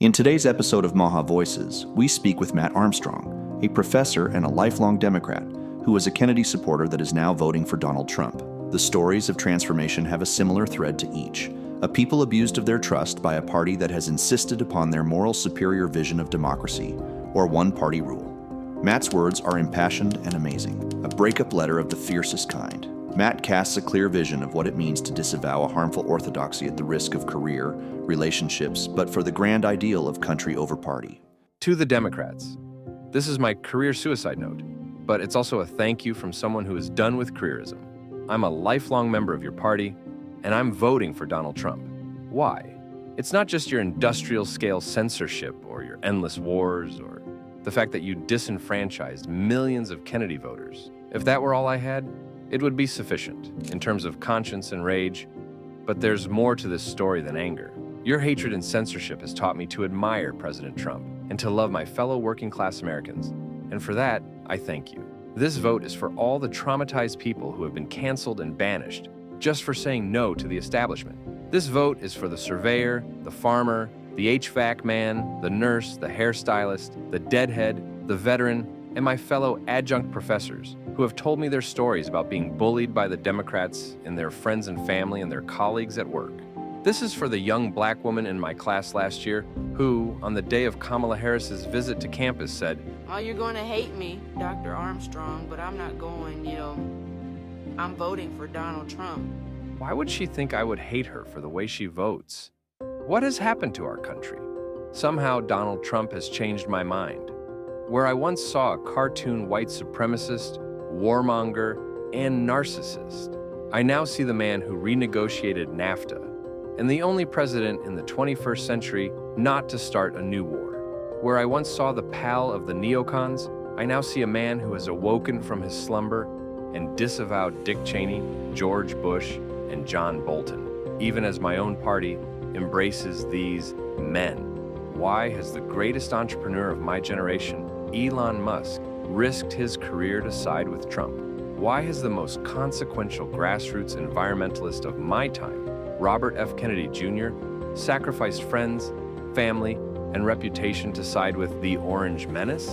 In today's episode of Maha Voices, we speak with Matt Armstrong, a professor and a lifelong Democrat who was a Kennedy supporter that is now voting for Donald Trump. The stories of transformation have a similar thread to each: a people abused of their trust by a party that has insisted upon their moral superior vision of democracy, or one-party rule. Matt's words are impassioned and amazing, a breakup letter of the fiercest kind. Matt casts a clear vision of what it means to disavow a harmful orthodoxy at the risk of career, relationships, but for the grand ideal of country over party. To the Democrats, this is my career suicide note, but it's also a thank you from someone who is done with careerism. I'm a lifelong member of your party, and I'm voting for Donald Trump. Why? It's not just your industrial-scale censorship or your endless wars or the fact that you disenfranchised millions of Kennedy voters. If that were all I had, it would be sufficient in terms of conscience and rage, but there's more to this story than anger. Your hatred and censorship has taught me to admire President Trump and to love my fellow working-class Americans, and for that, I thank you. This vote is for all the traumatized people who have been canceled and banished just for saying no to the establishment. This vote is for the surveyor, the farmer, the HVAC man, the nurse, the hairstylist, the deadhead, the veteran, and my fellow adjunct professors who have told me their stories about being bullied by the Democrats and their friends and family and their colleagues at work. This is for the young black woman in my class last year who, on the day of Kamala Harris's visit to campus, said, "Oh, you're going to hate me, Dr. Armstrong, but I'm not going, I'm voting for Donald Trump." Why would she think I would hate her for the way she votes? What has happened to our country? Somehow Donald Trump has changed my mind. Where I once saw a cartoon white supremacist, warmonger, and narcissist, I now see the man who renegotiated NAFTA, and the only president in the 21st century not to start a new war. Where I once saw the pal of the neocons, I now see a man who has awoken from his slumber and disavowed Dick Cheney, George Bush, and John Bolton, even as my own party embraces these men. Why has the greatest entrepreneur of my generation, Elon Musk, risked his career to side with Trump? Why has the most consequential grassroots environmentalist of my time, Robert F. Kennedy Jr., sacrificed friends, family, and reputation to side with the Orange Menace?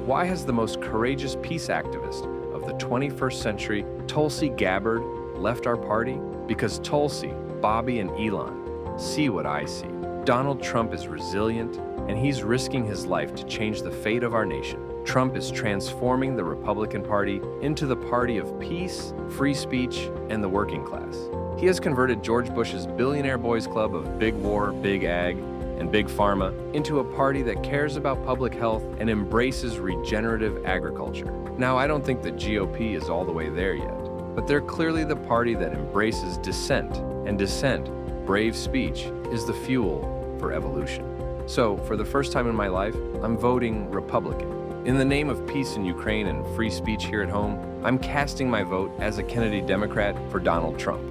Why has the most courageous peace activist of the 21st century, Tulsi Gabbard, left our party? Because Tulsi, Bobby, and Elon see what I see. Donald Trump is resilient, and he's risking his life to change the fate of our nation. Trump is transforming the Republican Party into the party of peace, free speech, and the working class. He has converted George Bush's billionaire boys club of big war, big ag, and big pharma into a party that cares about public health and embraces regenerative agriculture. Now, I don't think the GOP is all the way there yet, but they're clearly the party that embraces dissent, and dissent, brave speech, is the fuel for evolution. So, for the first time in my life, I'm voting Republican. In the name of peace in Ukraine and free speech here at home, I'm casting my vote as a Kennedy Democrat for Donald Trump.